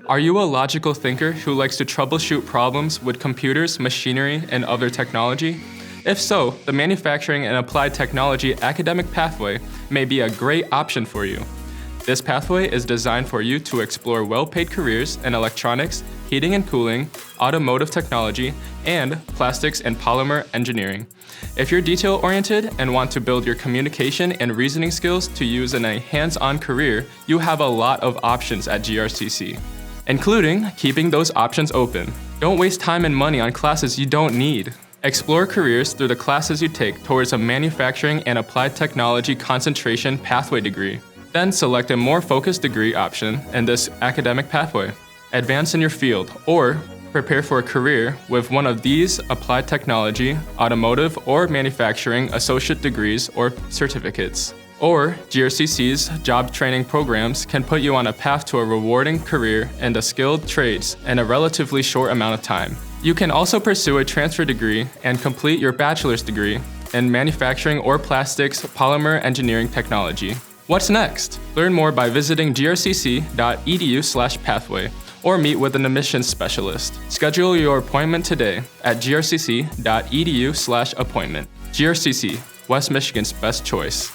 Are you a logical thinker who likes to troubleshoot problems with computers, machinery, and other technology? If so, the Manufacturing and Applied Technology academic pathway may be a great option for you. This pathway is designed for you to explore well-paid careers in electronics, heating and cooling, automotive technology, and plastics and polymer engineering. If you're detail-oriented and want to build your communication and reasoning skills to use in a hands-on career, you have a lot of options at GRCC, including keeping those options open. Don't waste time and money on classes you don't need. Explore careers through the classes you take towards a Manufacturing and Applied Technology concentration pathway degree. Then select a more focused degree option in this academic pathway. Advance in your field, or prepare for a career with one of these applied technology, automotive, or manufacturing associate degrees or certificates. Or GRCC's job training programs can put you on a path to a rewarding career in the skilled trades in a relatively short amount of time. You can also pursue a transfer degree and complete your bachelor's degree in manufacturing or plastics polymer engineering technology. What's next? Learn more by visiting grcc.edu/pathway or meet with an admissions specialist. Schedule your appointment today at grcc.edu/appointment. GRCC, West Michigan's best choice.